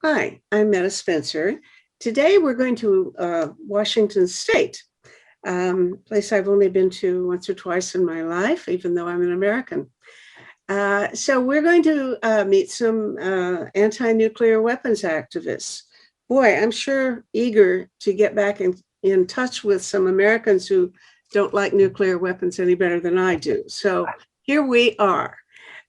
Hi, I'm Metta Spencer. Today we're going to Washington State, place I've only been to once or twice in my life, even though I'm an American. So we're going to meet some anti-nuclear weapons activists. Boy, I'm sure eager to get back in touch with some Americans who don't like nuclear weapons any better than I do. So here we are.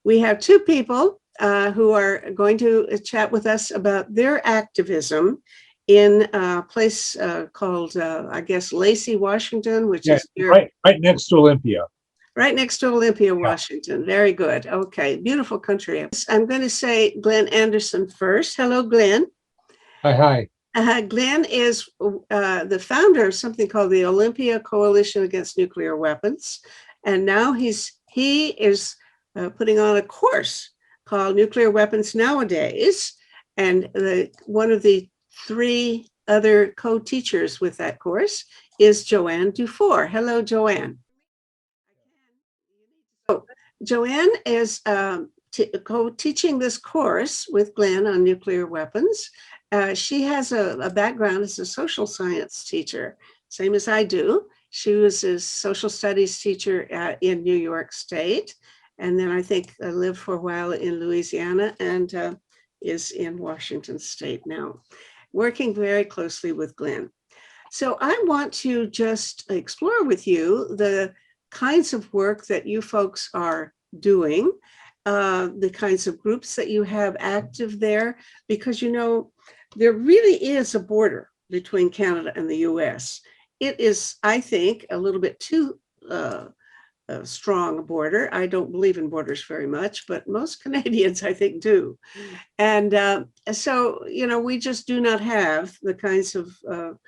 We have two people who are going to chat with us about their activism in a place called, I guess, Lacey, Washington, which Yeah, is near right next to Olympia. right next to Olympia, Yeah. Washington. Very good. Okay, beautiful country. I'm going to say Glen Anderson first. Hello, Glen. Hi, hi. Glenn is the founder of something called the Olympia Coalition Against Nuclear Weapons, and now he is putting on a course called Nuclear Weapons Nowadays, and one of the three other co-teachers with that course is Joanne Dufour. Hello, Joanne. So Joanne is co-teaching this course with Glenn on nuclear weapons. She has a background as a social science teacher, same as I do. She was a social studies teacher in New York State, and then I think lived for a while in Louisiana and is in Washington State now, working very closely with Glenn. So I want to just explore with you the kinds of work that you folks are doing, the kinds of groups that you have active there, because there really is a border between Canada and the US. It is, I think, a little bit too strong a border. I don't believe in borders very much, but most Canadians, I think, do. And we just do not have the kinds of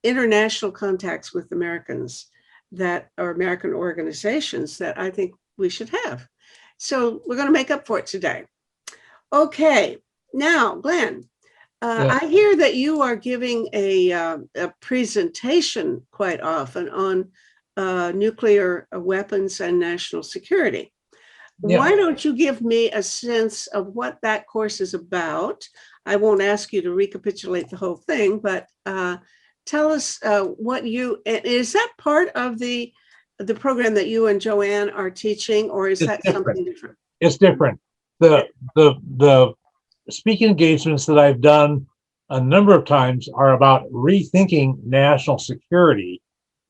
international contacts with Americans that are American organizations that I think we should have. So we're going to make up for it today. Okay, now, Glenn, Yeah. I hear that you are giving a presentation quite often on nuclear weapons and national security. Yeah. Why don't you give me a sense of what that course is about? I won't ask you to recapitulate the whole thing, but tell us what is that part of the program that you and Joanne are teaching, or is It's that different. something different? It's different. The speaking engagements that I've done a number of times are about rethinking national security.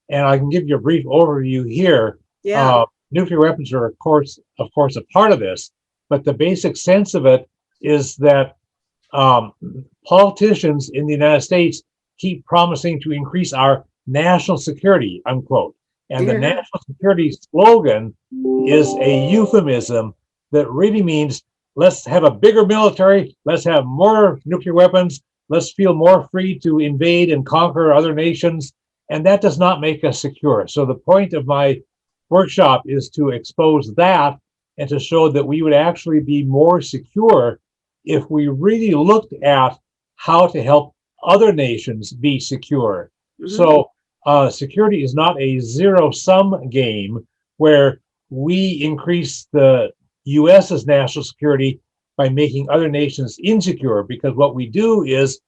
And I can give you a brief overview here. Yeah. Nuclear weapons are, of course, a part of this, but the basic sense of it is that um, politicians in the United States keep promising to increase our national security, unquote. And the Yeah. national security slogan is a euphemism that really means let's have a bigger military, let's have more nuclear weapons, let's feel more free to invade and conquer other nations. And that does not make us secure. So the point of my workshop is to expose that and to show that we would actually be more secure if we really looked at how to help other nations be secure. Mm-hmm. So security is not a zero-sum game where we increase the US's national security by making other nations insecure, because what we do is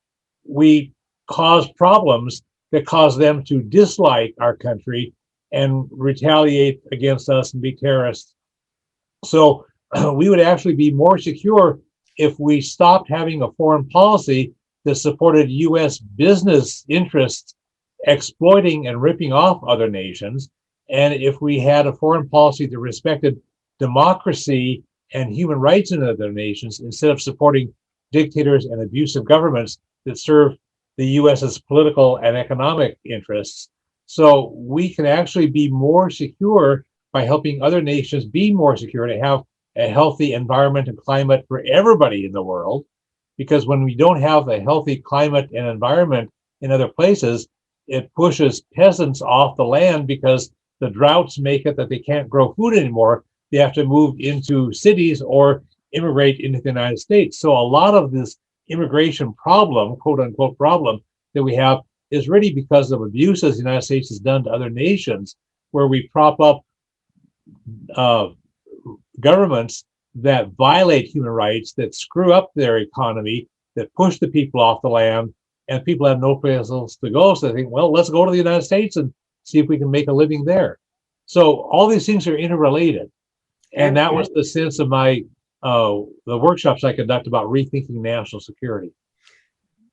we cause problems that cause them to dislike our country and retaliate against us and be terrorists. So we would actually be more secure if we stopped having a foreign policy that supported US business interests exploiting and ripping off other nations, and if we had a foreign policy that respected democracy and human rights in other nations instead of supporting dictators and abusive governments that serve the US's political and economic interests. So we can actually be more secure by helping other nations be more secure, to have a healthy environment and climate for everybody in the world. Because when we don't have a healthy climate and environment in other places, it pushes peasants off the land because the droughts make it that they can't grow food anymore. They have to move into cities or immigrate into the United States. So a lot of this immigration problem, quote unquote problem, that we have is really because of abuses the United States has done to other nations, where we prop up uh, governments that violate human rights, that screw up their economy, that push the people off the land, and people have no place else to go. So they think, well, let's go to the United States and see if we can make a living there. So all these things are interrelated. And that was the sense of my the workshops I conduct about rethinking national security.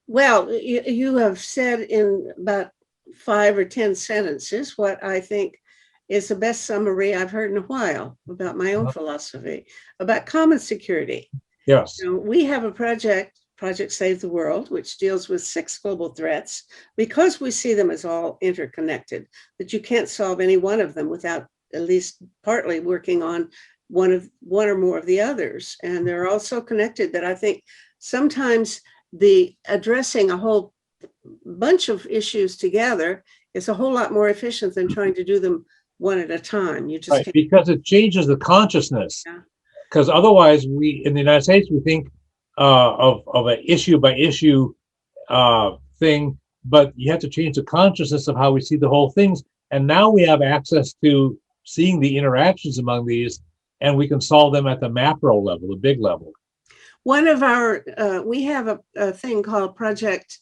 Well, you have said in about 5 or 10 sentences what I think is the best summary I've heard in a while about my own philosophy about common security. Yes. We have a Project Save the World, which deals with 6 global threats because we see them as all interconnected, that you can't solve any one of them without at least partly working on one or more of the others. And they're all so connected that I think sometimes the addressing a whole bunch of issues together is a whole lot more efficient than trying to do them one at a time. You just right, because it changes the consciousness. Because otherwise, we in the United States we think of an issue by issue thing, but you have to change the consciousness of how we see the whole things. And now we have access to seeing the interactions among these, and we can solve them at the macro level, the big level. One of our, we have a thing called Project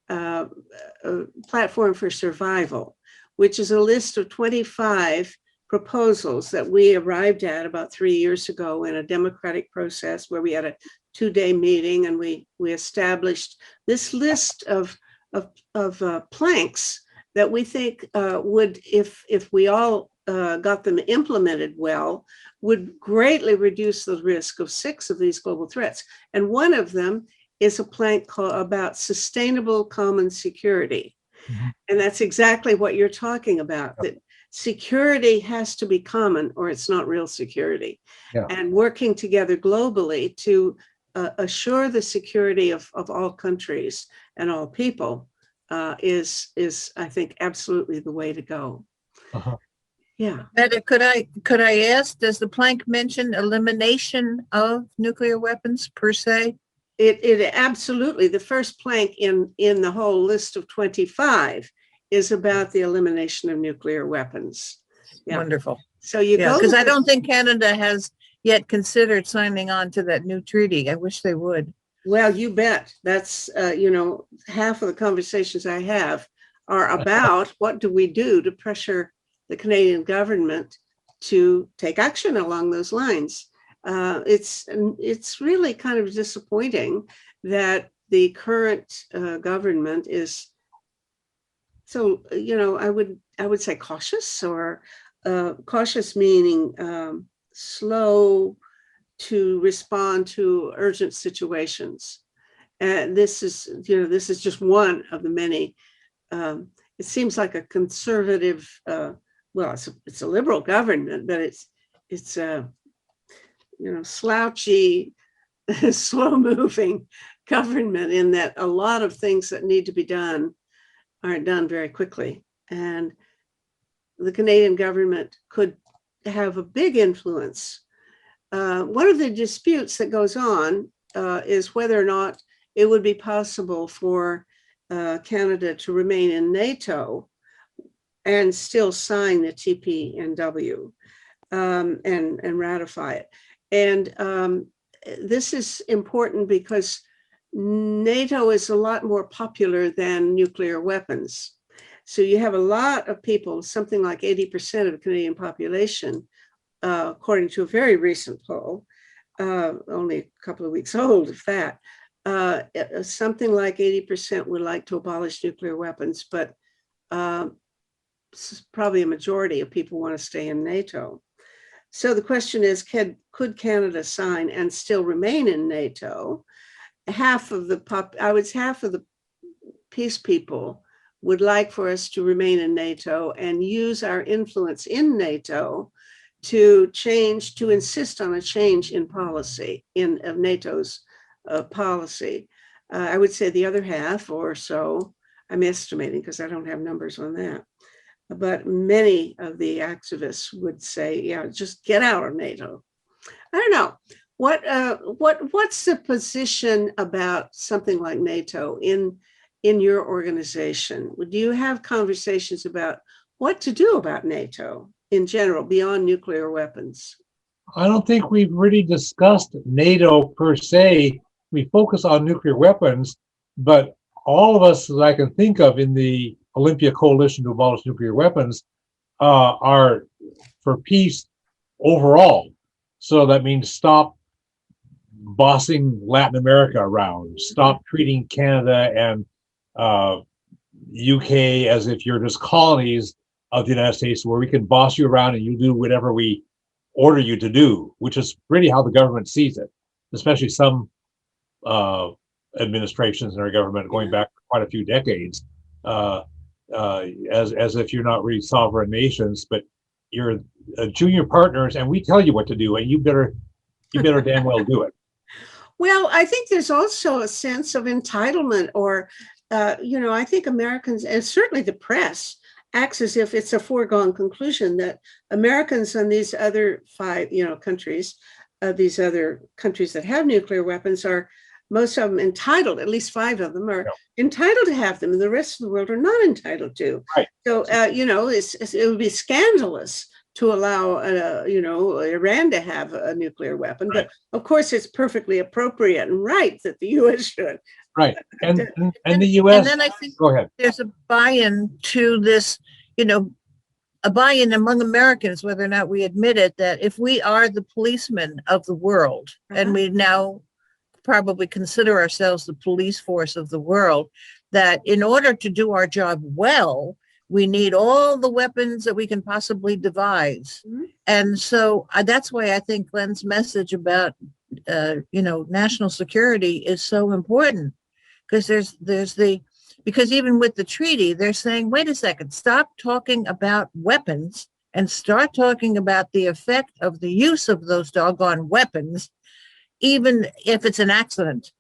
Platform for Survival, which is a list of 25 proposals that we arrived at about 3 years ago in a democratic process where we had a 2-day meeting, and we established this list of planks that we think would, if we all got them implemented well, would greatly reduce the risk of 6 of these global threats. And one of them is a plank about sustainable common security. Mm-hmm. And that's exactly what you're talking about, that security has to be common or it's not real security. Yeah. And working together globally to assure the security of all countries and all people is I think absolutely the way to go. Uh-huh. Yeah. Metta, could I ask, does the plank mention elimination of nuclear weapons per se? It absolutely, the first plank in the whole list of 25 is about the elimination of nuclear weapons. Yeah. Wonderful. So you go, because I don't think Canada has yet considered signing on to that new treaty. I wish they would. Well, you bet. That's half of the conversations I have are about what do we do to pressure the Canadian government to take action along those lines. It's really kind of disappointing that the current government is so, I would say cautious, or cautious meaning slow to respond to urgent situations. And this is just one of the many. It seems like a conservative, it's a liberal government, but it's slouchy, slow-moving government, in that a lot of things that need to be done aren't done very quickly. And the Canadian government could have a big influence. One of the disputes that goes on is whether or not it would be possible for Canada to remain in NATO and still sign the TPNW and ratify it. And this is important because NATO is a lot more popular than nuclear weapons. So you have a lot of people, something like 80% of the Canadian population, according to a very recent poll, only a couple of weeks old, if that, something like 80% would like to abolish nuclear weapons, but probably a majority of people want to stay in NATO. So the question is, could Canada sign and still remain in NATO? Half of the peace people would like for us to remain in NATO and use our influence in NATO to insist on a change in policy, of NATO's policy. I would say the other half or so, I'm estimating because I don't have numbers on that, but many of the activists would say, yeah, just get out of NATO. I don't know. What's the position about something like NATO in your organization? Do you have conversations about what to do about NATO in general, beyond nuclear weapons? I don't think we've really discussed NATO per se we focus on nuclear weapons, but all of us that I can think of in the Olympia Coalition to abolish nuclear weapons are for peace overall. So that means stop bossing Latin America around, stop treating Canada and UK as if you're just colonies of the United States, where we can boss you around and you do whatever we order you to do, which is really how the government sees it, especially some administrations in our government going back quite a few decades, as if you're not really sovereign nations, but you're junior partners, and we tell you what to do, and you better damn well do it. Well, I think there's also a sense of entitlement, or, I think Americans, and certainly the press, acts as if it's a foregone conclusion that Americans and these other five, countries, these other countries that have nuclear weapons are, most of them entitled, at least five of them are entitled to have them, and the rest of the world are not entitled to. Right. So, it would be scandalous to allow, Iran to have a nuclear weapon. Right. But of course, it's perfectly appropriate and right that the U.S. should. Right. And the U.S. And then I think go ahead. There's a buy-in to this, a buy-in among Americans, whether or not we admit it, that if we are the policemen of the world, and we now probably consider ourselves the police force of the world, that in order to do our job well, we need all the weapons that we can possibly devise. Mm-hmm. And so that's why I think Glen's message about, national security is so important, because because even with the treaty, they're saying, wait a second, stop talking about weapons and start talking about the effect of the use of those doggone weapons, even if it's an accident.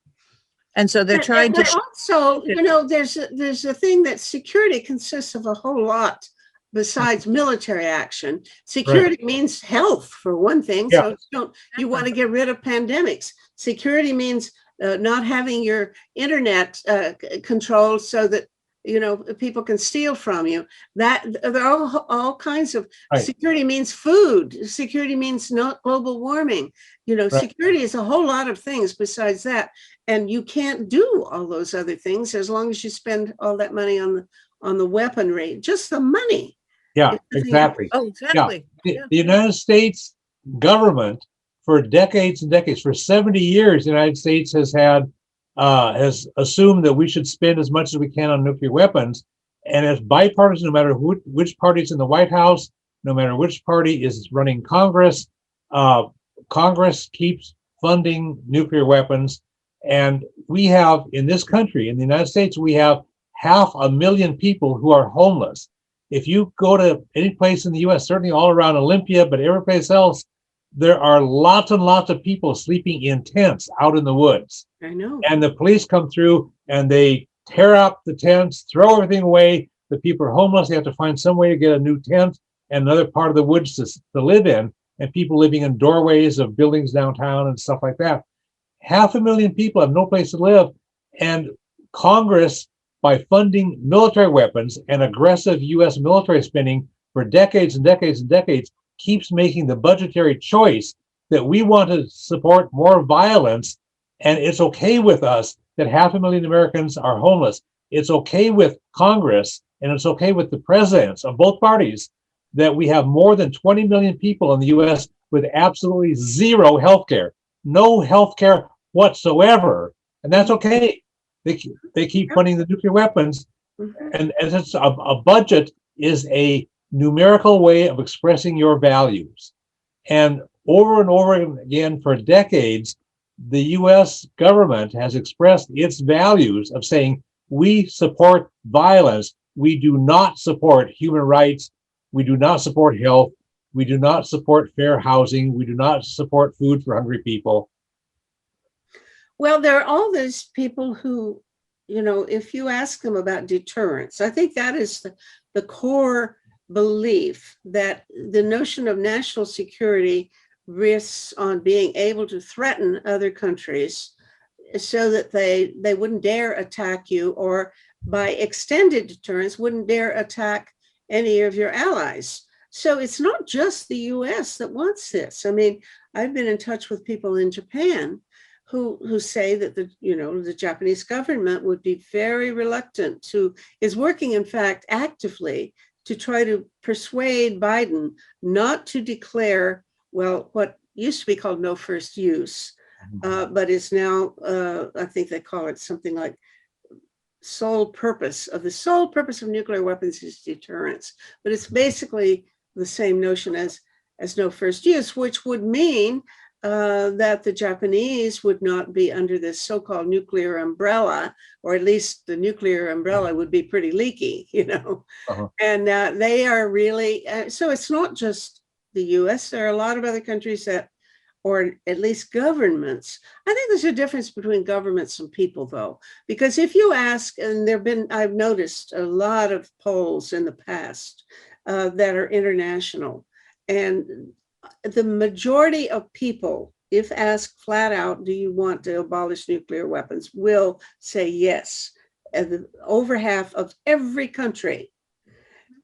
And so they're trying to also, there's a thing that security consists of a whole lot besides military action. Security means health, for one thing. Yeah. So you want to get rid of pandemics. Security means not having your internet controlled so that people can steal from you. That there are all kinds of security. Means food. Security means not global warming. Security is a whole lot of things besides that, and you can't do all those other things as long as you spend all that money on the weaponry. Just the money. Yeah, exactly. Oh, exactly. Yeah. The United States government, for decades and decades, for 70 years, the United States has assumed that we should spend as much as we can on nuclear weapons, and it's bipartisan. No matter which party's in the White House, no matter which party is running Congress, Congress keeps funding nuclear weapons. And we have, in this country, in the United States, we have 500,000 people who are homeless. If you go to any place in the U.S., certainly all around Olympia, but every place else, there are lots and lots of people sleeping in tents out in the woods. I know. And the police come through and they tear up the tents, throw everything away. The people are homeless. They have to find some way to get a new tent and another part of the woods to live in, and people living in doorways of buildings downtown and stuff like that. 500,000 people have no place to live. And Congress, by funding military weapons and aggressive U.S. military spending for decades and decades and decades, keeps making the budgetary choice that we want to support more violence. And it's okay with us that 500,000 Americans are homeless. It's okay with Congress, and it's okay with the presidents of both parties that we have more than 20 million people in the U.S. with absolutely zero health care, no health care whatsoever. And that's okay. They keep funding the nuclear weapons. And it's a budget is a numerical way of expressing your values. And over again for decades, the U.S. government has expressed its values of saying, we support violence. We do not support human rights. We do not support health. We do not support fair housing. We do not support food for hungry people. Well, there are all these people who, if you ask them about deterrence, I think that is the core belief, that the notion of national security rests on being able to threaten other countries so that they wouldn't dare attack you, or by extended deterrence wouldn't dare attack any of your allies. So it's not just the US that wants this. I mean, I've been in touch with people in Japan who say that the Japanese government would be very reluctant is working, in fact, actively to try to persuade Biden not to declare, well, what used to be called no first use, but is now, I think they call it something like the sole purpose of nuclear weapons is deterrence. But it's basically the same notion as no first use, which would mean that the Japanese would not be under this so-called nuclear umbrella, or at least the nuclear umbrella would be pretty leaky, And they are really, so it's not just the US, there are a lot of other countries that, or at least governments. I think there's a difference between governments and people, though, because if you ask, and I've noticed a lot of polls in the past that are international, and the majority of people, if asked flat out, do you want to abolish nuclear weapons, will say yes. And over half of every country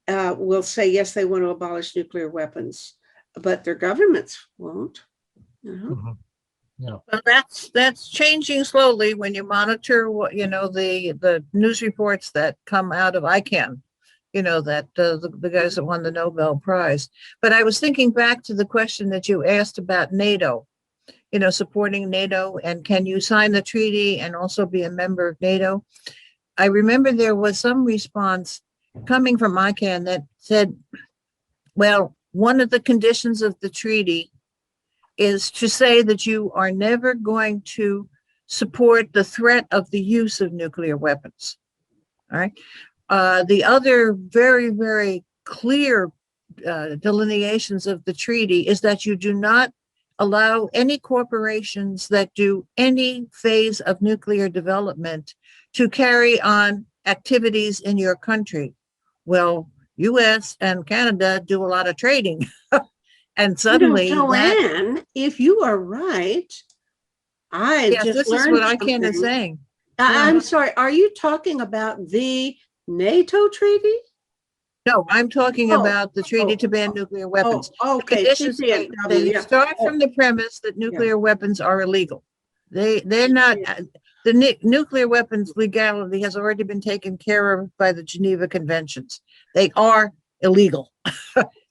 will say yes, they want to abolish nuclear weapons, but their governments won't. Yeah. Well, that's changing slowly when you monitor what, the news reports that come out of ICANN, that the guys that won the Nobel Prize. But I was thinking back to the question that you asked about NATO, supporting NATO, and can you sign the treaty and also be a member of NATO? I remember there was some response coming from ICANN that said, well, one of the conditions of the treaty is to say that you are never going to support the threat of the use of nuclear weapons. All right. The other very, very clear delineations of the treaty is that you do not allow any corporations that do any phase of nuclear development to carry on activities in your country. Well, US and Canada do a lot of trading. And suddenly, Joanne, if you are right, yes, this is what ICANN is saying. I'm sorry, are you talking about the NATO treaty? No, I'm talking about the treaty to ban nuclear weapons. Okay. They start from the premise that nuclear weapons are illegal. They're not. The nuclear weapons legality has already been taken care of by the Geneva Conventions. They are illegal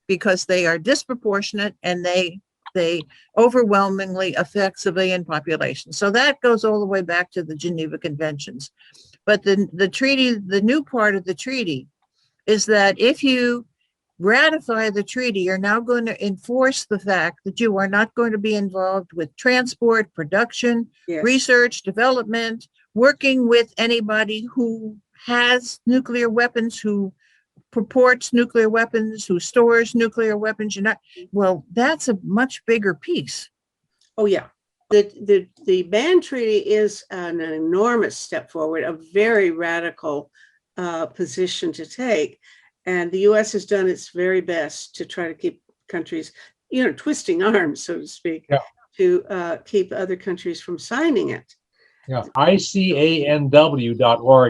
because they are disproportionate and they overwhelmingly affect civilian populations. So that goes all the way back to the Geneva Conventions. But the treaty, the new part of the treaty, is that if you ratify the treaty, you're now going to enforce the fact that you are not going to be involved with transport, production, research, development, working with anybody who has nuclear weapons, who purports nuclear weapons, who stores nuclear weapons. Well, that's a much bigger piece. Oh, yeah. The ban treaty is an enormous step forward, a very radical position to take. And the US has done its very best to try to keep countries, twisting arms, so to speak, to keep other countries from signing it. Yeah, ICANW.org.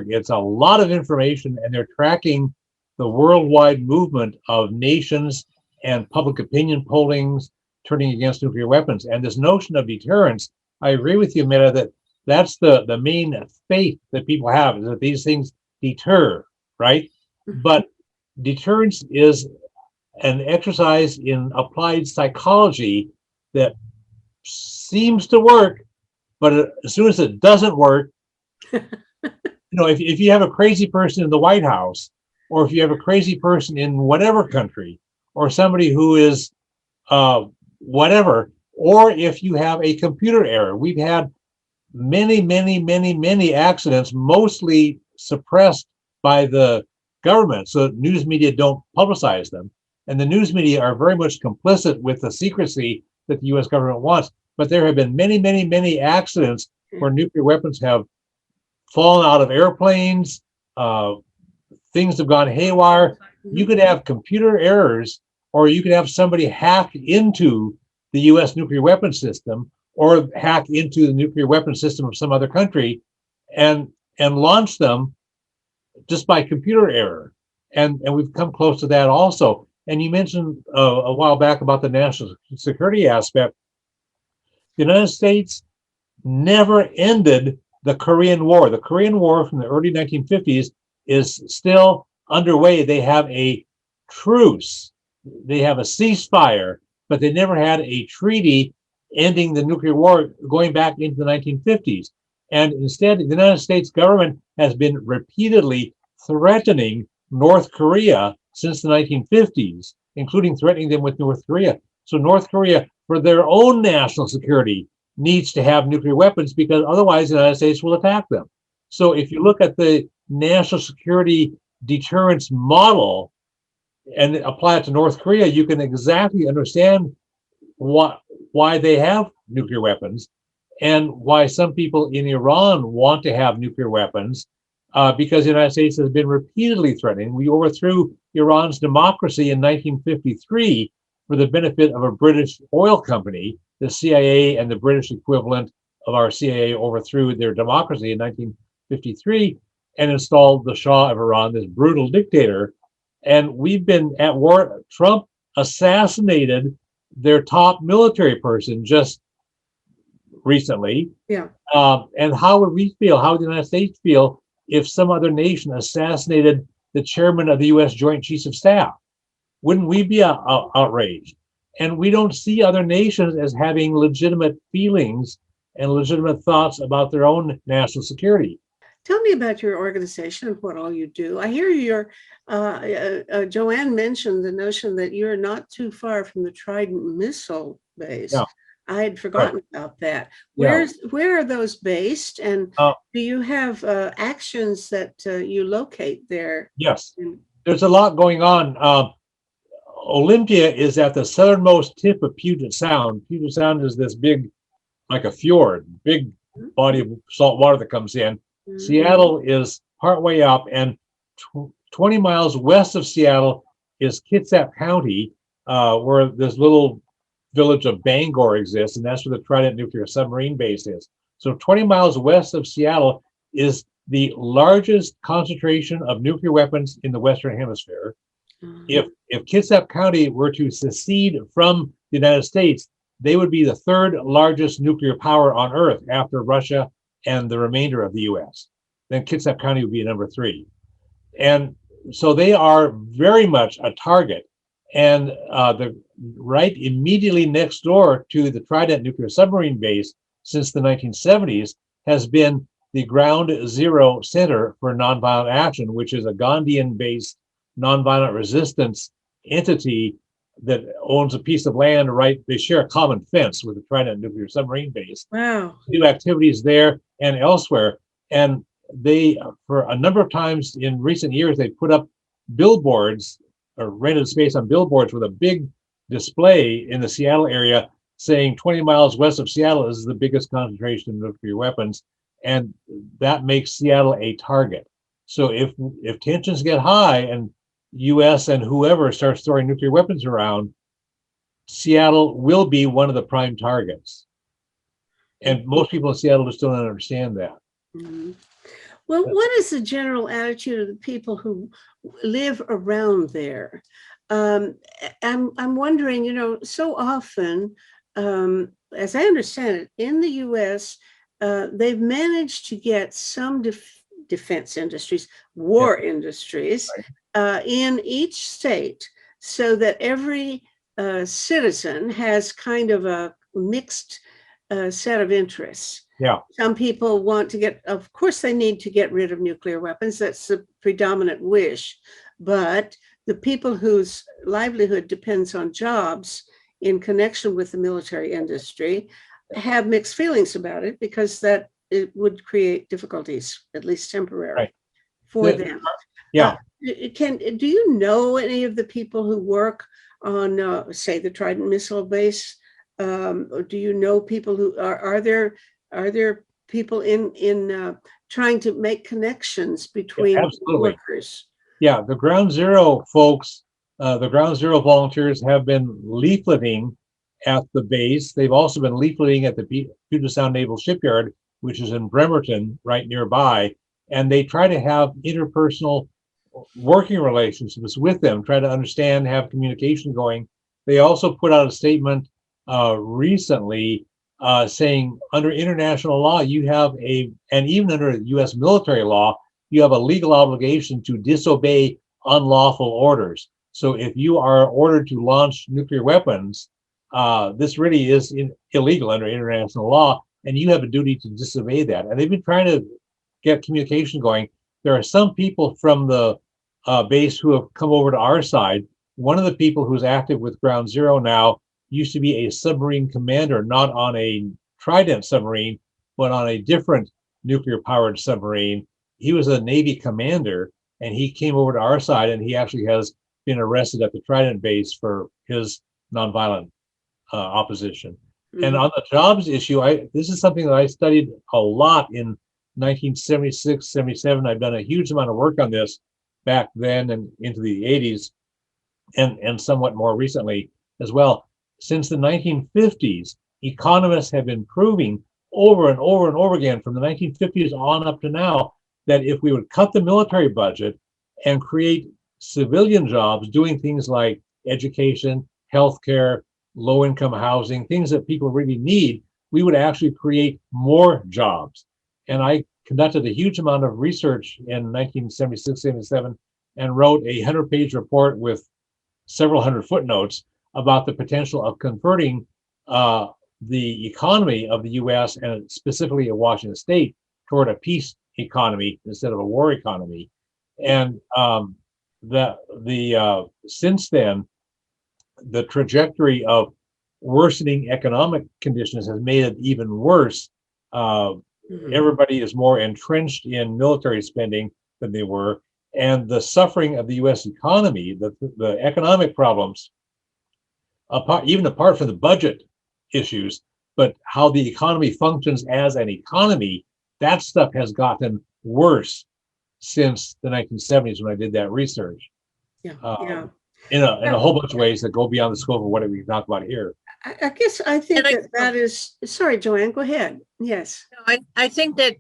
It's a lot of information, and they're tracking the worldwide movement of nations and public opinion pollings turning against nuclear weapons. And this notion of deterrence, I agree with you, Metta, that's the main faith that people have, is that these things deter, right? But deterrence is an exercise in applied psychology that seems to work, but as soon as it doesn't work, if you have a crazy person in the White House, or if you have a crazy person in whatever country, or somebody who is whatever, or if you have a computer error. We've had many accidents, mostly suppressed by the government, so news media don't publicize them. And the news media are very much complicit with the secrecy that the US government wants. But there have been many accidents where nuclear weapons have fallen out of airplanes, things have gone haywire. You could have computer errors, or you could have somebody hack into the US nuclear weapon system, or hack into the nuclear weapon system of some other country and launch them just by computer error. And we've come close to that also. And you mentioned a while back about the national security aspect. The United States never ended the Korean War. The Korean War from the early 1950s is still underway. They have a truce, they have a ceasefire, but they never had a treaty ending the nuclear war going back into the 1950s. And instead, the United States government has been repeatedly threatening North Korea since the 1950s, including threatening them with North Korea. So North Korea, for their own national security, needs to have nuclear weapons because otherwise the United States will attack them. So if you look at the national security deterrence model and apply it to North Korea, you can exactly understand why they have nuclear weapons and why some people in Iran want to have nuclear weapons, because the United States has been repeatedly threatening. We overthrew Iran's democracy in 1953 for the benefit of a British oil company. The CIA and the British equivalent of our CIA overthrew their democracy in 1953 and installed the Shah of Iran, this brutal dictator. And we've been at war. Trump assassinated their top military person just recently. Yeah. And how would we feel? How would the United States feel if some other nation assassinated the chairman of the U.S. Joint Chiefs of Staff? Wouldn't we be outraged? And we don't see other nations as having legitimate feelings and legitimate thoughts about their own national security. Tell me about your organization and what all you do. I hear Joanne mentioned the notion that you're not too far from the Trident missile base. Yeah. I had forgotten about that. Yeah. Where are those based? And do you have actions that you locate there? Yes, there's a lot going on. Olympia is at the southernmost tip of Puget Sound. Puget Sound is this big, like a fjord, big body of salt water that comes in. Mm-hmm. Seattle is partway up, and 20 miles west of Seattle is Kitsap County, where this little village of Bangor exists, and that's where the Trident nuclear submarine base is. So 20 miles west of Seattle is the largest concentration of nuclear weapons in the Western Hemisphere. Mm-hmm. If Kitsap County were to secede from the United States, they would be the third largest nuclear power on Earth after Russia and the remainder of the U.S. Then Kitsap County would be number 3. And so they are very much a target. And the right immediately next door to the Trident nuclear submarine base since the 1970s has been the Ground Zero Center for Nonviolent Action, which is a Gandhian-based nonviolent resistance entity that owns a piece of land, right? They share a common fence with the Trident nuclear submarine base. Wow. Do activities there and elsewhere. And they, for a number of times in recent years, they put up billboards or rented space on billboards with a big display in the Seattle area saying 20 miles west of Seattle is the biggest concentration of nuclear weapons. And that makes Seattle a target. So if tensions get high and U.S. and whoever starts throwing nuclear weapons around, Seattle will be one of the prime targets. And most people in Seattle just don't understand that. Mm-hmm. Well, what is the general attitude of the people who live around there? I'm wondering, so often, as I understand it, in the U.S., they've managed to get some defense industries, war industries, in each state, so that every citizen has kind of a mixed set of interests. Yeah. Some people want to of course, they need to get rid of nuclear weapons. That's the predominant wish. But the people whose livelihood depends on jobs in connection with the military industry have mixed feelings about it because that it would create difficulties, at least temporary, for them. Yeah. Do you know any of the people who work on, say, the Trident missile base? Or do you know people who are there people in trying to make connections between workers? Yeah, the Ground Zero folks, the Ground Zero volunteers have been leafleting at the base. They've also been leafleting at the Puget Sound Naval Shipyard, which is in Bremerton, right nearby. And they try to have interpersonal working relationships with them, try to understand, have communication going. They also put out a statement recently saying under international law, you have and even under U.S. military law, you have a legal obligation to disobey unlawful orders. So if you are ordered to launch nuclear weapons, this really is illegal under international law, and you have a duty to disobey that. And they've been trying to get communication going. There are some people from the base who have come over to our side. One of the people who's active with Ground Zero now used to be a submarine commander, not on a Trident submarine, but on a different nuclear powered submarine. He was a Navy commander, and he came over to our side, and he actually has been arrested at the Trident base for his nonviolent opposition. Mm-hmm. And on the jobs issue, this is something that I studied a lot in 1976, 77. I've done a huge amount of work on this back then and into the 80s, and somewhat more recently as well. Since the 1950s, economists have been proving over and over and over again from the 1950s on up to now that if we would cut the military budget and create civilian jobs doing things like education, healthcare, low-income housing, things that people really need, we would actually create more jobs. And I conducted a huge amount of research in 1976, 77, and wrote a 100-page report with several hundred footnotes about the potential of converting the economy of the U.S. and specifically of Washington State toward a peace economy instead of a war economy. And since then, the trajectory of worsening economic conditions has made it even worse. Everybody is more entrenched in military spending than they were, and the suffering of the U.S. economy, the economic problems, even apart from the budget issues, but how the economy functions as an economy, that stuff has gotten worse since the 1970s when I did that research. In a whole bunch of ways that go beyond the scope of what we talk about here. I guess I think that is, sorry, Joanne, go ahead. Yes. I think that,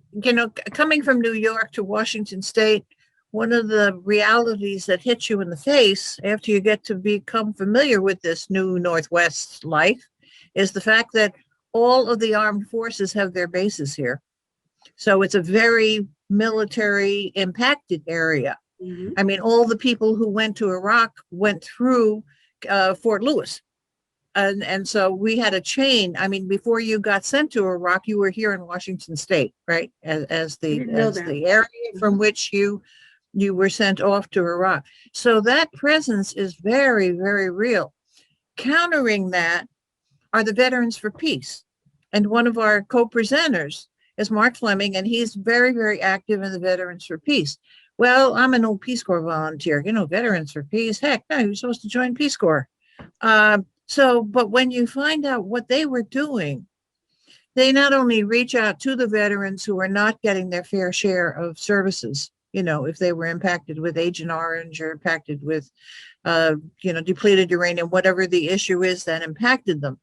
coming from New York to Washington State, one of the realities that hits you in the face after you get to become familiar with this new Northwest life is the fact that all of the armed forces have their bases here. So it's a very military impacted area. Mm-hmm. I mean, all the people who went to Iraq went through Fort Lewis. And so we had a chain. I mean, before you got sent to Iraq, you were here in Washington State, right? As the area from which you were sent off to Iraq. So that presence is very, very real. Countering that are the Veterans for Peace. And one of our co-presenters is Mark Fleming, and he's very, very active in the Veterans for Peace. Well, I'm an old Peace Corps volunteer, Veterans for Peace. Heck, no, you're supposed to join Peace Corps. But when you find out what they were doing, they not only reach out to the veterans who are not getting their fair share of services, if they were impacted with Agent Orange or impacted with, depleted uranium, whatever the issue is that impacted them.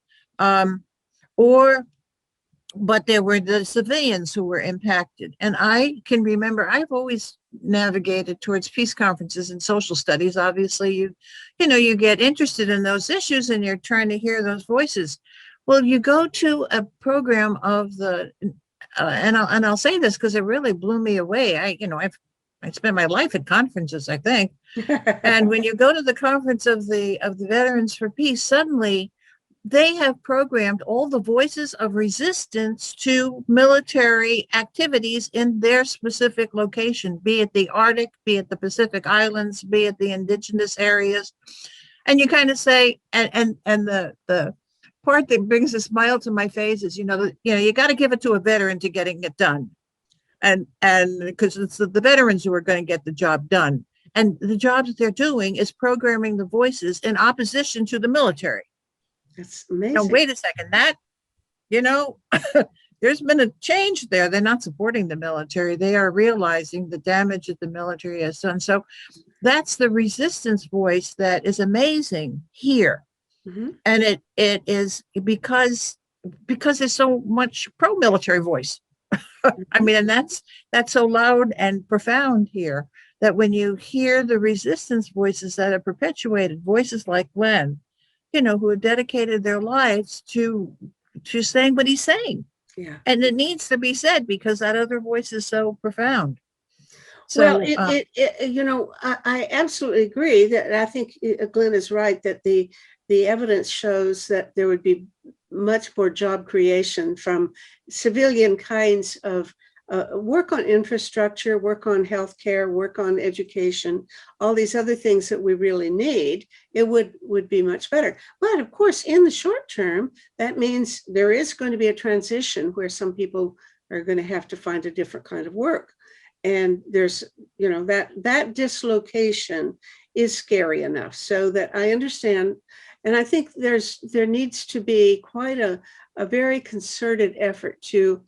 But there were the civilians who were impacted. And I can remember, I've always navigated towards peace conferences and social studies. Obviously, you get interested in those issues and you're trying to hear those voices. Well, you go to a program of the, and I'll say this because it really blew me away. I spent my life at conferences, I think. And when you go to the conference of the Veterans for Peace, suddenly they have programmed all the voices of resistance to military activities in their specific location, be it the Arctic, be it the Pacific Islands, be it the indigenous areas. And you kind of say, and the part that brings a smile to my face is, you got to give it to a veteran to getting it done. And because it's the veterans who are going to get the job done. And the job that they're doing is programming the voices in opposition to the military. That's amazing. Now, wait a second, there's been a change there. They're not supporting the military. They are realizing the damage that the military has done. So that's the resistance voice that is amazing here. Mm-hmm. And it is because there's so much pro-military voice. I mean, and that's so loud and profound here that when you hear the resistance voices that are perpetuated, voices like Glen, who have dedicated their lives to she's saying what he's saying. Yeah. And it needs to be said because that other voice is so profound. Well, So, I absolutely agree that I think Glenn is right that the evidence shows that there would be much more job creation from civilian kinds of work on infrastructure, work on healthcare, work on education, all these other things that we really need. It would be much better. But of course, in the short term, that means there is going to be a transition where some people are going to have to find a different kind of work. And there's, that dislocation is scary enough so that I understand. And I think there needs to be quite a very concerted effort to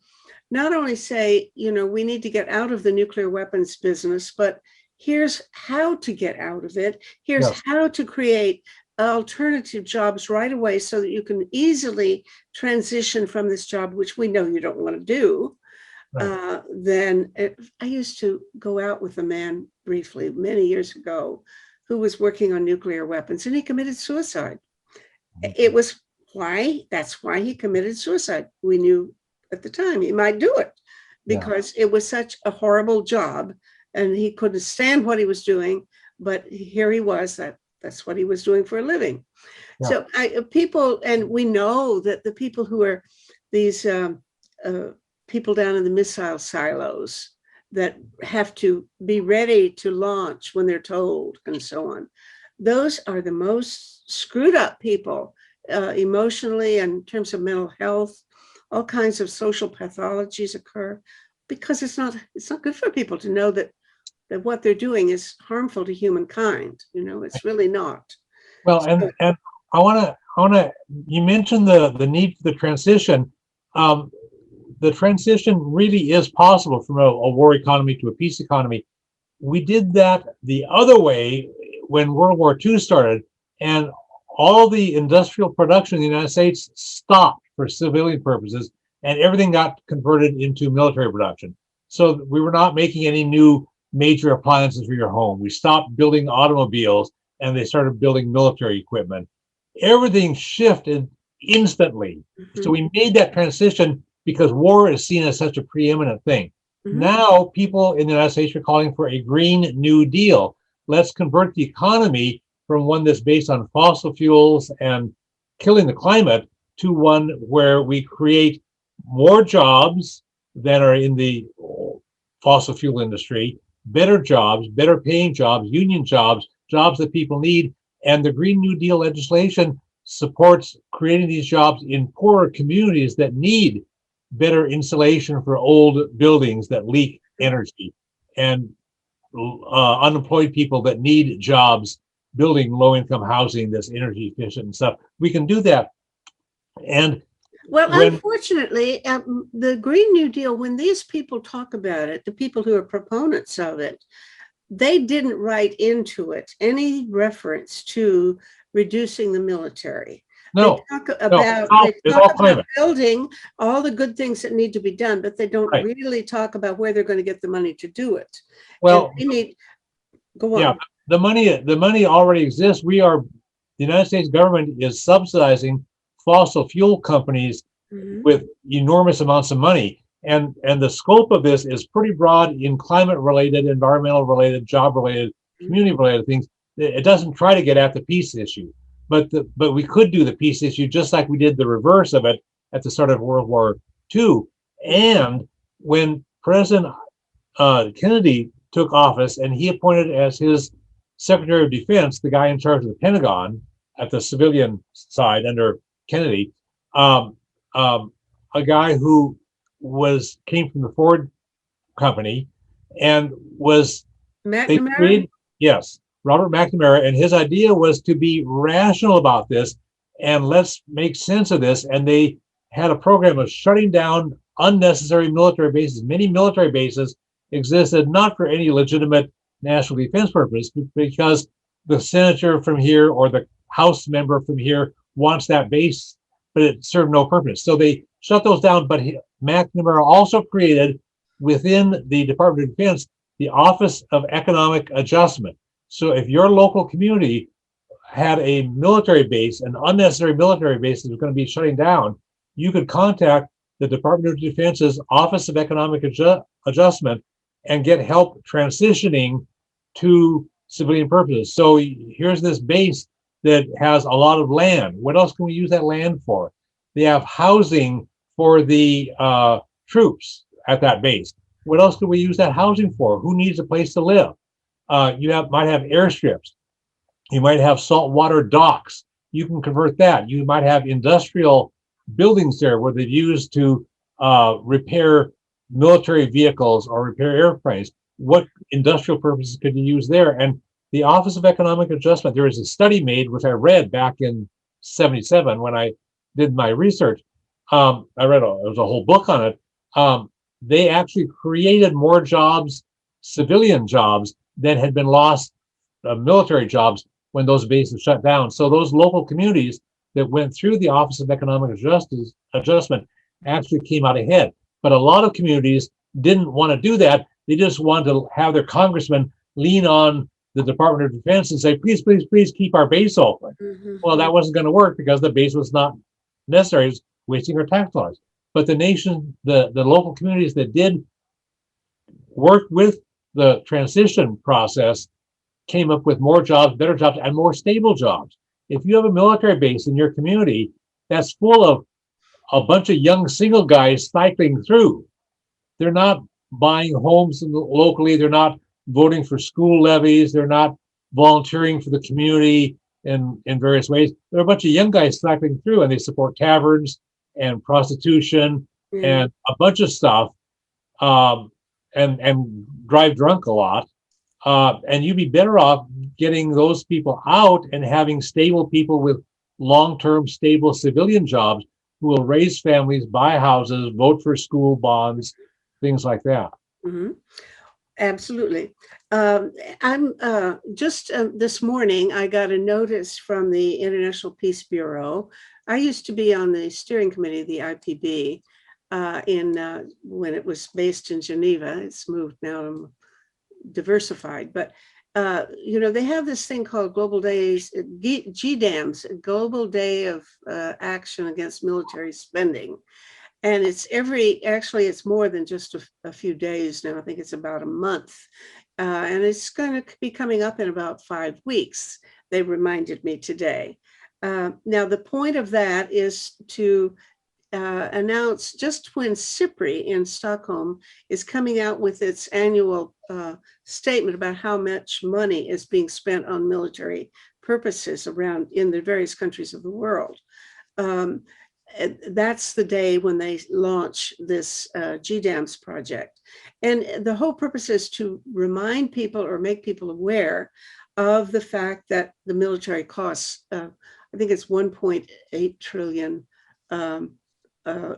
not only say, we need to get out of the nuclear weapons business, but here's how to get out of it. Here's Yes. how to create alternative jobs right away so that you can easily transition from this job, which we know you don't want to do. Right. I used to go out with a man briefly many years ago who was working on nuclear weapons, and he committed suicide. That's why he committed suicide. We knew at the time he might do it because it was such a horrible job and he couldn't stand what he was doing, but here he was, that's what he was doing for a living. Yeah. So we know that the people who are these people down in the missile silos that have to be ready to launch when they're told and so on, those are the most screwed up people emotionally and in terms of mental health. All kinds of social pathologies occur because it's not good for people to know that what they're doing is harmful to humankind. It's really not. Well, and I want to. You mentioned the need for the transition. The transition really is possible from a war economy to a peace economy. We did that the other way when World War II started, and all the industrial production in the United States stopped for civilian purposes, and everything got converted into military production. So we were not making any new major appliances for your home. We stopped building automobiles, and they started building military equipment. Everything shifted instantly. Mm-hmm. So we made that transition because war is seen as such a preeminent thing. Mm-hmm. Now people in the United States are calling for a Green New Deal. Let's convert the economy from one that's based on fossil fuels and killing the climate to one where we create more jobs than are in the fossil fuel industry, better jobs, better paying jobs, union jobs, jobs that people need. And the Green New Deal legislation supports creating these jobs in poorer communities that need better insulation for old buildings that leak energy, and unemployed people that need jobs building low-income housing that's energy efficient and stuff. We can do that. And unfortunately, the Green New Deal, when these people talk about it, the people who are proponents of it, they didn't write into it any reference to reducing the military. No, they talk about building all the good things that need to be done, but they don't really talk about where they're going to get the money to do it. Well, go on. Yeah, the money already exists. The United States government is subsidizing fossil fuel companies with enormous amounts of money. And the scope of this is pretty broad in climate related, environmental related, job related, community related things. It doesn't try to get at the peace issue, but we could do the peace issue just like we did the reverse of it at the start of World War II. And when President Kennedy took office and he appointed as his Secretary of Defense the guy in charge of the Pentagon at the civilian side under Kennedy, a guy who came from the Ford company and was McNamara? Yes, Robert McNamara, and his idea was to be rational about this and let's make sense of this. And they had a program of shutting down unnecessary military bases. Many military bases existed not for any legitimate national defense purpose, but because the senator from here or the House member from here wants that base, but it served no purpose. So they shut those down. But McNamara also created within the Department of Defense the Office of Economic Adjustment. So if your local community had a military base, an unnecessary military base that was going to be shutting down, you could contact the Department of Defense's Office of Economic Adjustment and get help transitioning to civilian purposes. So here's this base that has a lot of land. What else can we use that land for? They have housing for the troops at that base. What else can we use that housing for? Who needs a place to live? Might have airstrips. You might have saltwater docks. You can convert that. You might have industrial buildings there where they've used to repair military vehicles or repair airplanes. What industrial purposes could you use there? And the Office of Economic Adjustment, there was a study made, which I read back in '77 when I did my research. I read there was a whole book on it. They actually created more jobs, civilian jobs, than had been lost military jobs when those bases shut down. So those local communities that went through the Office of Economic Adjustment actually came out ahead. But a lot of communities didn't want to do that. They just wanted to have their congressman lean on the Department of Defense and say, please, please, please keep our base open. Mhm. Well, that wasn't going to work because the base was not necessary. It was wasting our tax dollars. But the nation, the local communities that did work with the transition process came up with more jobs, better jobs, and more stable jobs. If you have a military base in your community that's full of a bunch of young single guys cycling through, they're not buying homes locally, they're not voting for school levies, they're not volunteering for the community in various ways. There are a bunch of young guys cycling through, and they support taverns and prostitution and a bunch of stuff, and drive drunk a lot. And you'd be better off getting those people out and having stable people with long-term stable civilian jobs who will raise families, buy houses, vote for school bonds, things like that. Mhm. Absolutely. I'm just this morning, I got a notice from the International Peace Bureau. I used to be on the steering committee of the IPB when it was based in Geneva. It's moved now to diversified, but they have this thing called Global Days, GDAMS, Global Day of Action Against Military Spending. And it's more than just a few days now. I think it's about a month. And it's going to be coming up in about 5 weeks. They reminded me today. Now, the point of that is to announce just when SIPRI in Stockholm is coming out with its annual statement about how much money is being spent on military purposes around in the various countries of the world. That's the day when they launch this GDAMS project. And the whole purpose is to remind people or make people aware of the fact that the military costs, I think it's $1.8 trillion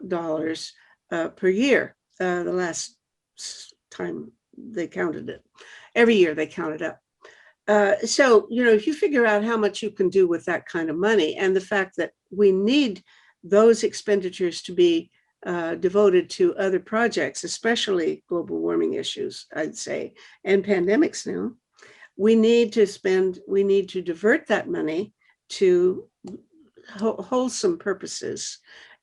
dollars per year. The last time they counted it, every year they count it up. So, if you figure out how much you can do with that kind of money, and the fact that we need those expenditures to be devoted to other projects, especially global warming issues, I'd say, and pandemics now, we need to divert that money to wholesome purposes.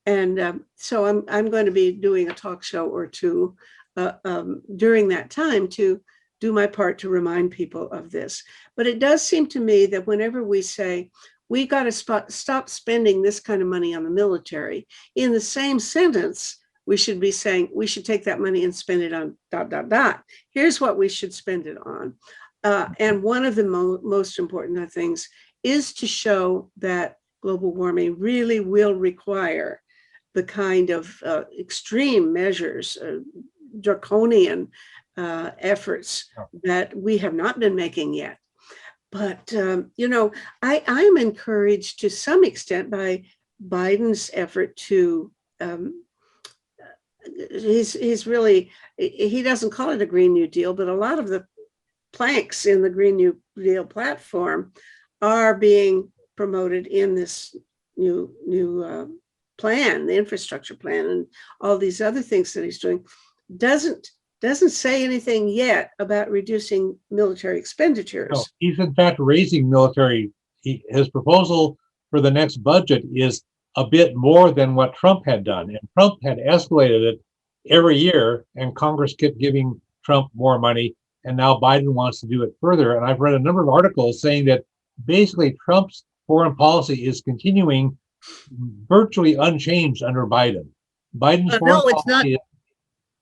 And so I'm going to be doing a talk show or two during that time to do my part to remind people of this. But it does seem to me that whenever we say, we got to stop spending this kind of money on the military, in the same sentence, we should be saying, we should take that money and spend it on ... Here's what we should spend it on. And one of the most important things is to show that global warming really will require the kind of extreme measures, draconian efforts that we have not been making yet. But, I'm encouraged to some extent by Biden's effort to, he doesn't call it a Green New Deal, but a lot of the planks in the Green New Deal platform are being promoted in this new plan, the infrastructure plan, and all these other things that he's doing. Doesn't say anything yet about reducing military expenditures. No, he's in fact raising military. His proposal for the next budget is a bit more than what Trump had done. And Trump had escalated it every year, and Congress kept giving Trump more money. And now Biden wants to do it further. And I've read a number of articles saying that basically Trump's foreign policy is continuing virtually unchanged under Biden. Biden's foreign No, it's not. policy is,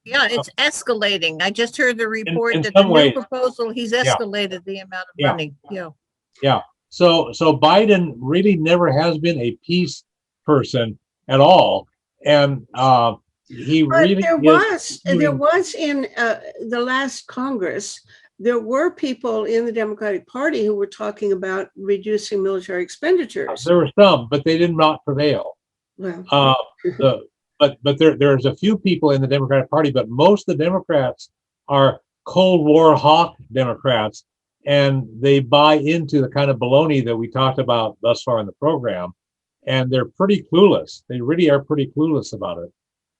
Yeah, it's escalating. I just heard the report in that the some new ways, proposal, he's escalated the amount of Yeah. money. Yeah. yeah. So Biden really never has been a peace person at all, and he But really there is doing- was in the last Congress, there were people in the Democratic Party who were talking about reducing military expenditures. There were some, but they did not prevail. Well, But there's a few people in the Democratic Party, but most of the Democrats are Cold War hawk Democrats, and they buy into the kind of baloney that we talked about thus far in the program, and they're pretty clueless. They really are pretty clueless about it.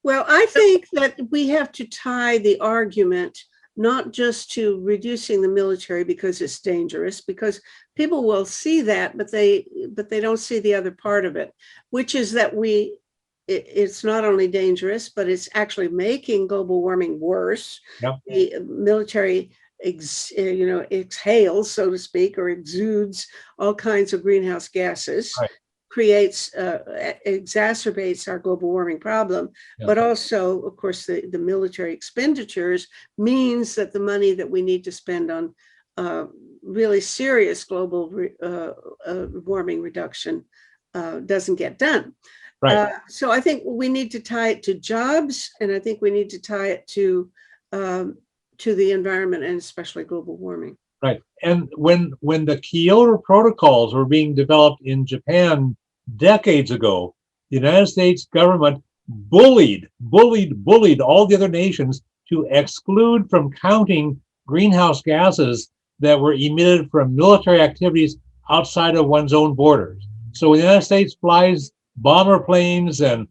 well, I think that we have to tie the argument not just to reducing the military because it's dangerous, because people will see that, but they don't see the other part of it, which is that it's not only dangerous, but it's actually making global warming worse. Yep. The military exhales, so to speak, or exudes all kinds of greenhouse gases. Right. Creates, exacerbates our global warming problem, Yeah. but also, of course, the military expenditures means that the money that we need to spend on really serious global warming reduction doesn't get done. Right. So I think we need to tie it to jobs, and I think we need to tie it to the environment, and especially global warming. Right. And when the Kyoto protocols were being developed in Japan decades ago, the United States government bullied all the other nations to exclude from counting greenhouse gases that were emitted from military activities outside of one's own borders. So when the United States flies bomber planes and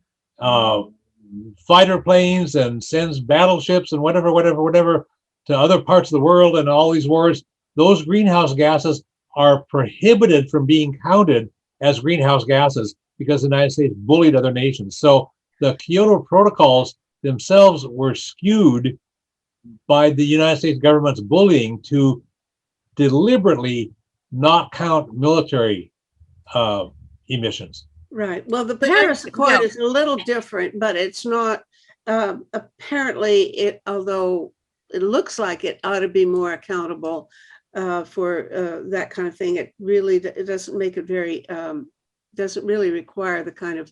fighter planes and sends battleships and whatever to other parts of the world and all these wars, those greenhouse gases are prohibited from being counted as greenhouse gases because the United States bullied other nations. So the Kyoto protocols themselves were skewed by the United States government's bullying to deliberately not count military emissions. Right. Well, the Paris Accord is a little different, but it's not apparently although it looks like it ought to be more accountable for that kind of thing. It doesn't make it very, doesn't really require the kind of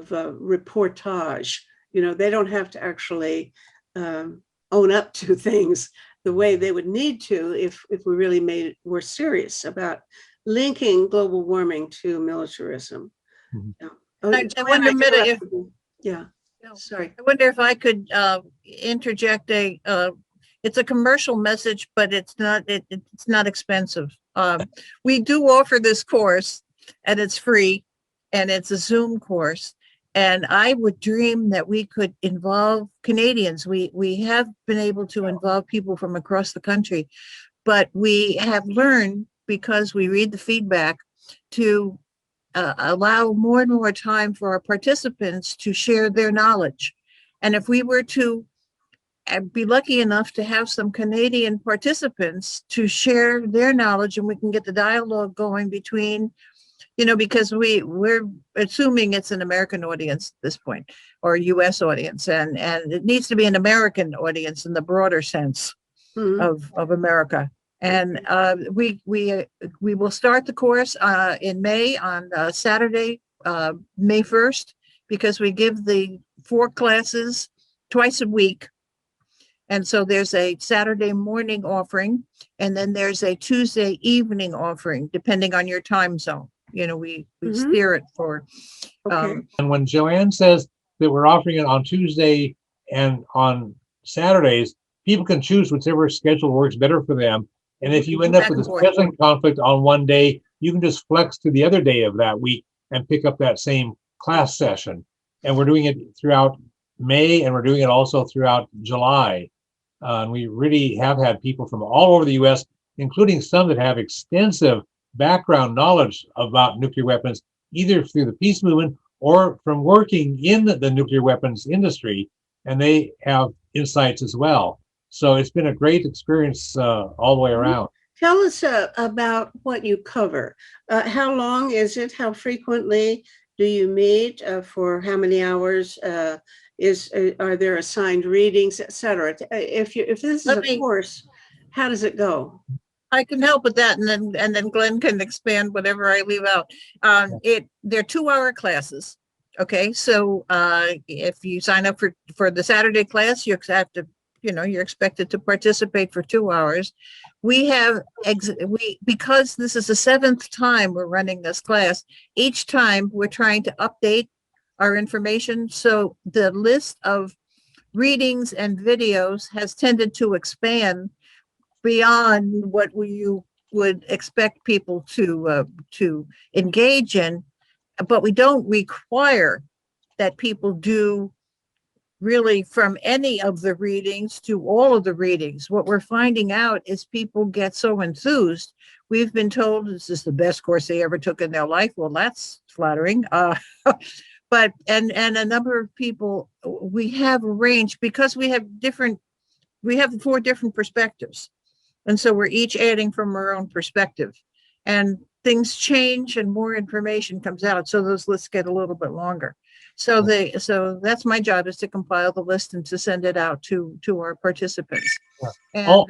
reportage. They don't have to actually own up to things the way they would need to if we really were serious about linking global warming to militarism. Mhm. Yeah. I wonder, Metta, if Sorry. I wonder if I could interject it's a commercial message, but it's not expensive. We do offer this course, and it's free, and it's a Zoom course. And I would dream that we could involve Canadians. We have been able to involve people from across the country, but we have learned, because we read the feedback, to allow more and more time for our participants to share their knowledge. And if we were to be lucky enough to have some Canadian participants to share their knowledge, and we can get the dialogue going between, because we're assuming it's an American audience at this point, or a US audience, and it needs to be an American audience in the broader sense of America. And we will start the course in May, on Saturday, May 1st, because we give the 4 classes twice a week. And so there's a Saturday morning offering, and then there's a Tuesday evening offering, depending on your time zone. We steer it for. Okay. And when Joanne says that we're offering it on Tuesday and on Saturdays, people can choose whichever schedule works better for them. And if you end up with a scheduling conflict on one day, you can just flex to the other day of that week and pick up that same class session. And we're doing it throughout May, and we're doing it also throughout July. And we really have had people from all over the US, including some that have extensive background knowledge about nuclear weapons, either through the peace movement or from working in the nuclear weapons industry, and they have insights as well. So it's been a great experience all the way around. Tell us about what you cover. How long is it? How frequently do you meet? For how many hours? Are there assigned readings, etc.? If this is a course, how does it go? I can help with that, and then Glenn can expand whatever I leave out. They're 2-hour classes. Okay, so if you sign up for the Saturday class, you have to, you're expected to participate for 2 hours. We have because this is the 7th time we're running this class. Each time we're trying to update our information, so the list of readings and videos has tended to expand beyond what you would expect people to engage in, but we don't require that people do really from any of the readings to all of the readings. What we're finding out is people get so enthused. We've been told this is the best course they ever took in their life. Well, that's flattering. But a number of people, we have a range because we have 4 different perspectives. And so we're each adding from our own perspective, and things change and more information comes out. So those lists get a little bit longer. So that's my job, is to compile the list and to send it out to our participants. And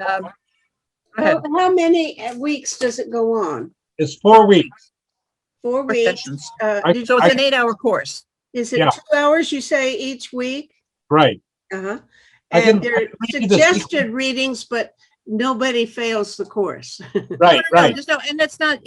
how many weeks does it go on? It's 4 weeks. 4 weeks. So it's an 8-hour course. Is it 2 hours, you say, each week? Right. Uh-huh. And they're suggested readings, but nobody fails the course. Right. And it's not,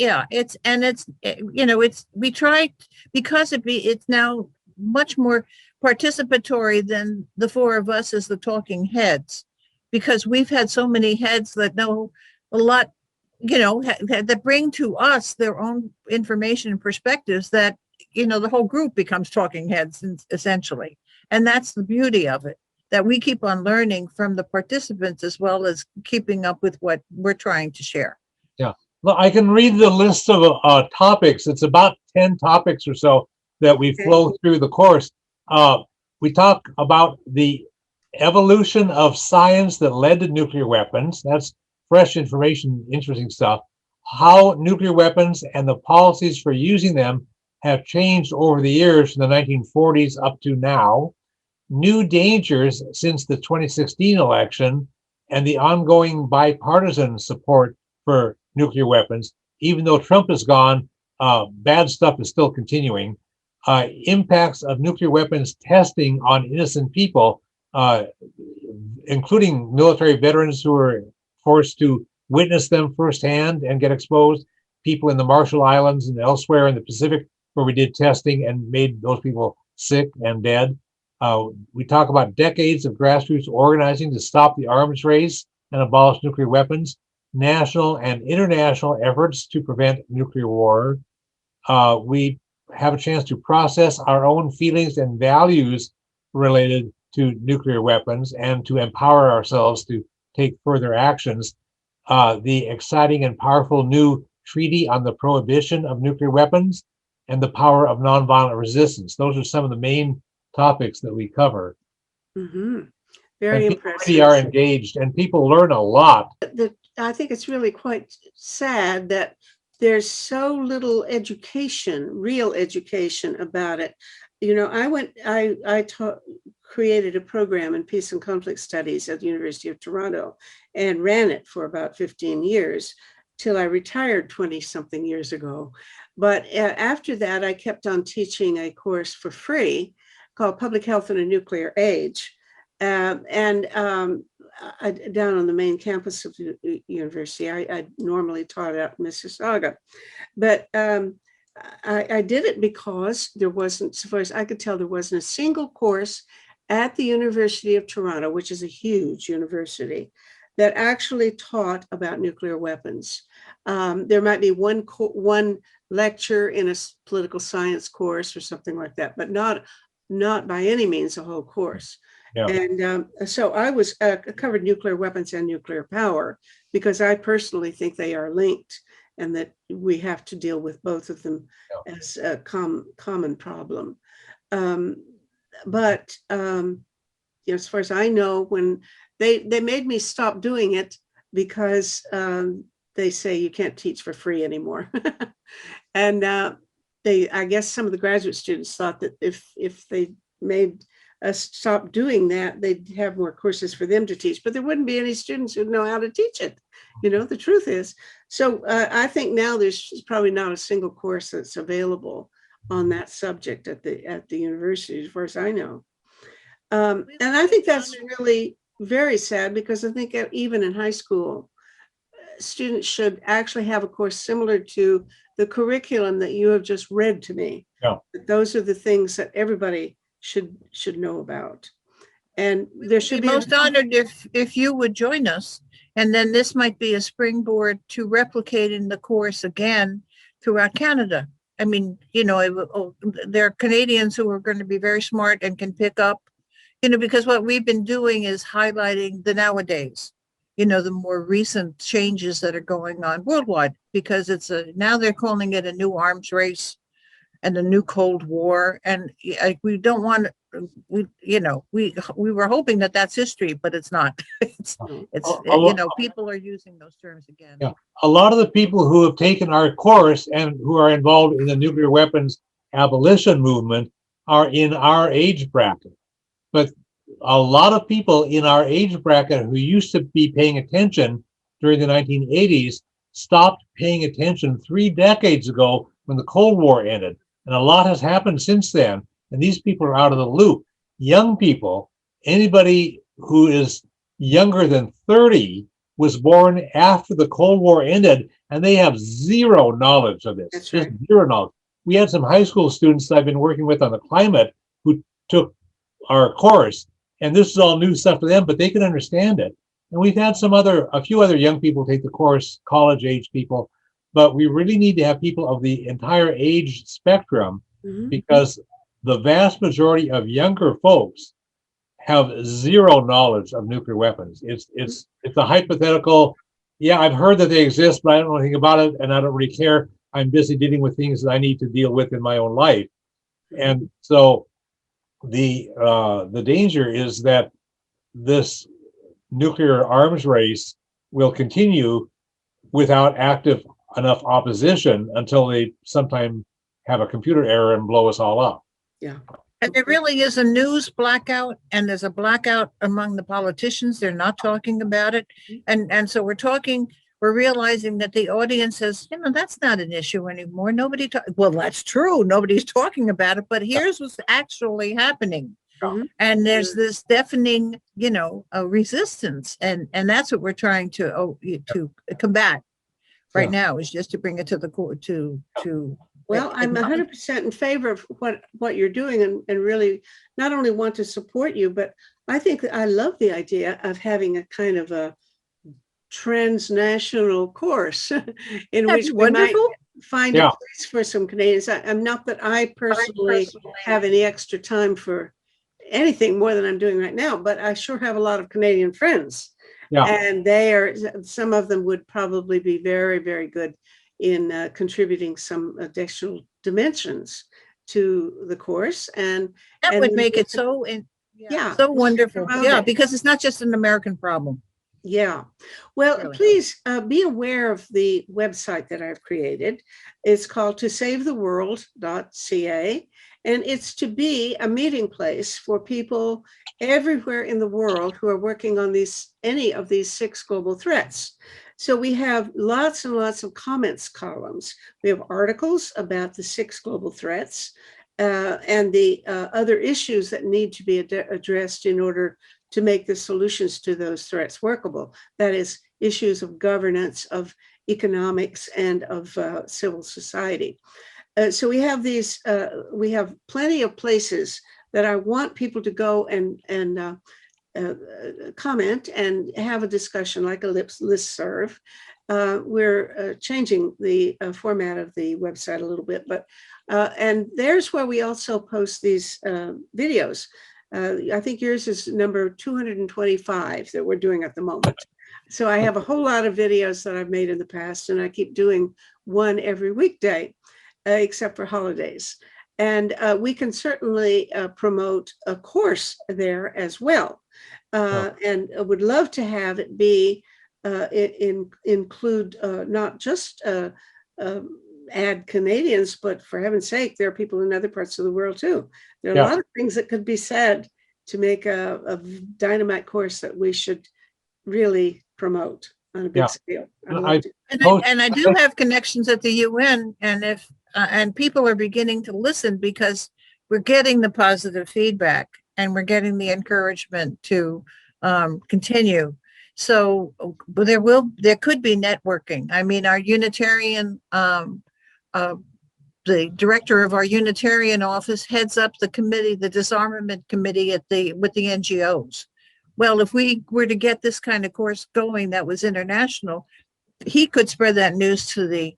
we try, because it's now much more participatory than the 4 of us as the talking heads, because we've had so many heads that know a lot, that bring to us their own information and perspectives, that, the whole group becomes talking heads essentially. And that's the beauty of it, that we keep on learning from the participants as well as keeping up with what we're trying to share. Yeah. Well, I can read the list of topics. It's about 10 topics or so that we flow through the course. We talk about the evolution of science that led to nuclear weapons. That's fresh information, interesting stuff. How nuclear weapons and the policies for using them have changed over the years from the 1940s up to now. New dangers since the 2016 election, and the ongoing bipartisan support for nuclear weapons. Even though Trump is gone, bad stuff is still continuing. Impacts of nuclear weapons testing on innocent people, including military veterans who were forced to witness them firsthand and get exposed, people in the Marshall Islands and elsewhere in the Pacific where we did testing and made those people sick and dead. We talk about decades of grassroots organizing to stop the arms race and abolish nuclear weapons, national and international efforts to prevent nuclear war. We have a chance to process our own feelings and values related to nuclear weapons and to empower ourselves to take further actions. The exciting and powerful new treaty on the prohibition of nuclear weapons and the power of nonviolent resistance. Those are some of the main topics that we cover. Mm-hmm. Very impressive. People are engaged and people learn a lot. I think it's really quite sad that there's so little education, real education about it. I created a program in peace and conflict studies at the University of Toronto and ran it for about 15 years till I retired 20-something years ago. But after that, I kept on teaching a course for free called Public Health in a Nuclear Age. Down on the main campus of the university. I normally taught out in Mississauga. But I did it because there wasn't, so far as I could tell, there wasn't a single course at the University of Toronto, which is a huge university, that actually taught about nuclear weapons. There might be one lecture in a political science course or something like that, but not by any means a whole course. Yeah. And so I was covered nuclear weapons and nuclear power because I personally think they are linked. and that we have to deal with both of them Yeah. as a common problem. But as far as I know, when they made me stop doing it because they say you can't teach for free anymore. And I guess some of the graduate students thought that if they made us stop doing that, they'd have more courses for them to teach, but there wouldn't be any students who know how to teach it. The truth is. So I think now there's probably not a single course that's available on that subject at the university, as far as I know. And I think that's really very sad, because I think even in high school, students should actually have a course similar to the curriculum that you have just read to me. Yeah. Those are the things that everybody should know about. And there should be most honored if you would join us. And then this might be a springboard to replicating the course again throughout Canada. I mean, there are Canadians who are going to be very smart and can pick up, because what we've been doing is highlighting the nowadays, the more recent changes that are going on worldwide, because now they're calling it a new arms race and a new Cold War. And we don't want, we were hoping that that's history, but it's not. People are using those terms again. Yeah. A lot of the people who have taken our course and who are involved in the nuclear weapons abolition movement are in our age bracket. But a lot of people in our age bracket who used to be paying attention during the 1980s stopped paying attention 3 decades ago when the Cold War ended. And a lot has happened since then. And these people are out of the loop. Young people, anybody who is younger than 30 was born after the Cold War ended, and they have zero knowledge of this. That's just right. Zero knowledge. We had some high school students that I've been working with on the climate who took our course, and this is all new stuff to them, but they can understand it. And we've had a few other young people take the course, college age people, but we really need to have people of the entire age spectrum, because the vast majority of younger folks have zero knowledge of nuclear weapons. It's a hypothetical. Yeah, I've heard that they exist, but I don't know anything about it, and I don't really care. I'm busy dealing with things that I need to deal with in my own life. And so the danger is that this nuclear arms race will continue without active enough opposition until they sometime have a computer error and blow us all up. Yeah. And there really is a news blackout, and there's a blackout among the politicians. They're not talking about it. And so we're realizing that the audience says, that's not an issue anymore. Well, that's true. Nobody's talking about it, but here's what's actually happening. And there's this deafening, resistance. And that's what we're trying to combat right now, is just to bring it to the court Well, I'm 100% in favor of what you're doing, and really not only want to support you, but I think that I love the idea of having a kind of a transnational course in which we might find a place for some Canadians. I'm not that I personally have any extra time for anything more than I'm doing right now, but I sure have a lot of Canadian friends. Yeah. And some of them would probably be very, very good in contributing some additional dimensions to the course. And that would make it so wonderful. Yeah, because it's not just an American problem. Yeah. Well, really, please be aware of the website that I've created. It's called tosavetheworld.ca, and it's to be a meeting place for people everywhere in the world who are working on any of these 6 global threats. So we have lots and lots of comments columns. We have articles about the 6 global threats and the other issues that need to be addressed in order to make the solutions to those threats workable. That is, issues of governance, of economics, and of civil society. So we have we have plenty of places that I want people to go and comment and have a discussion, like a listserv. We're changing the format of the website a little bit, but and there's where we also post these videos. I think yours is number 225 that we're doing at the moment. So I have a whole lot of videos that I've made in the past, and I keep doing one every weekday, except for holidays. And we can certainly promote a course there as well. And I would love to have it be include not just add Canadians, but for heaven's sake, there are people in other parts of the world too. There are a lot of things that could be said to make a dynamite course that we should really promote on a big scale. And I do have connections at the UN, and if and people are beginning to listen because we're getting the positive feedback and we're getting the encouragement to continue. So there could be networking. I mean, our Unitarian, the director of our Unitarian office heads up the committee, the disarmament committee with the NGOs. Well, if we were to get this kind of course going that was international, he could spread that news to the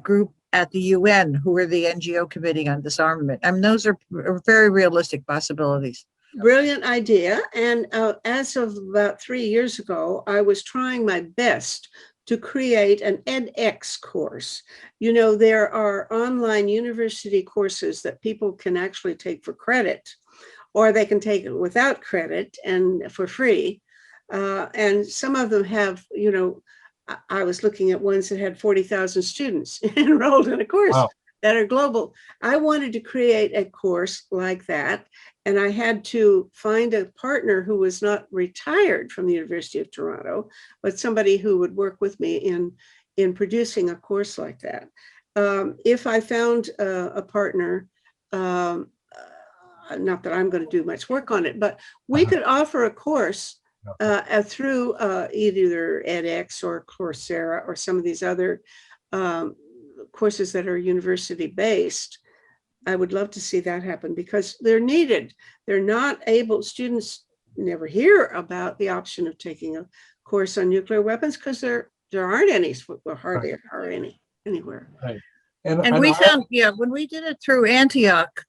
group at the UN, who are the NGO Committee on Disarmament. I mean, those are very realistic possibilities. Brilliant idea. And as of about 3 years ago, I was trying my best to create an edX course. You know, there are online university courses that people can actually take for credit, or they can take it without credit and for free. And some of them have, you know, I was looking at ones that had 40,000 students enrolled in a course that are global. I wanted to create a course like that, and I had to find a partner who was not retired from the University of Toronto, but somebody who would work with me in producing a course like that. If I found a partner, not that I'm going to do much work on it, but we could offer a course through either edX or Coursera or some of these other courses that are university based. I would love to see that happen because they're needed. They're not able, students never hear about the option of taking a course on nuclear weapons because there aren't any, or hardly are any anywhere. Right. And we found, when we did it through Antioch,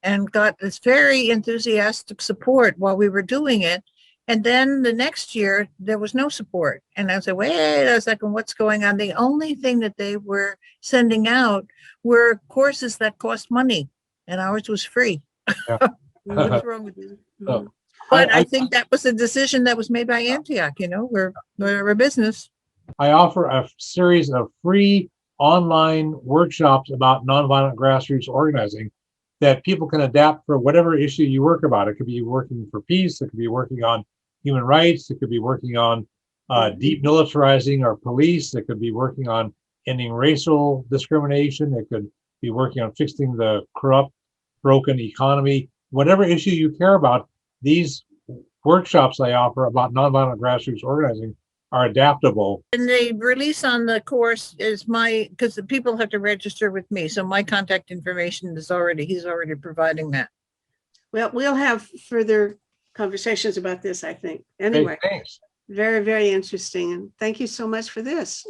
and got this very enthusiastic support while we were doing it. And then the next year there was no support. And I said, wait a second, what's going on? The only thing that they were sending out were courses that cost money, and ours was free. What's wrong with you? But I think that was a decision that was made by Antioch. You know, we're a business. I offer a series of free online workshops about nonviolent grassroots organizing that people can adapt for whatever issue you work about. It could be working for peace, it could be working on human rights, it could be working on demilitarizing our police, it could be working on ending racial discrimination, it could be working on fixing the corrupt, broken economy. Whatever issue you care about, these workshops I offer about nonviolent grassroots organizing are adaptable. And the release on the course is because the people have to register with me. So my contact information he's already providing that. Well, we'll have further conversations about this, I think. Anyway, hey, thanks. Very, very interesting. And thank you so much for this.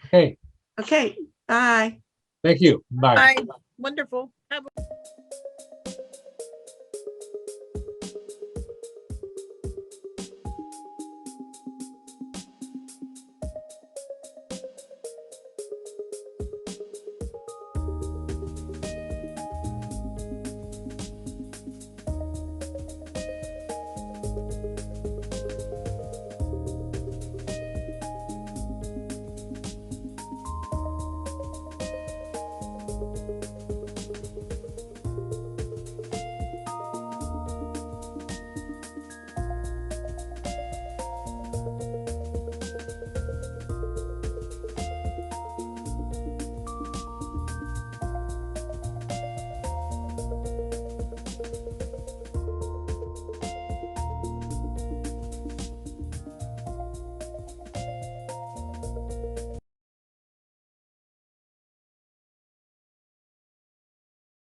Okay. Okay. Bye. Thank you. Bye. Bye. Wonderful.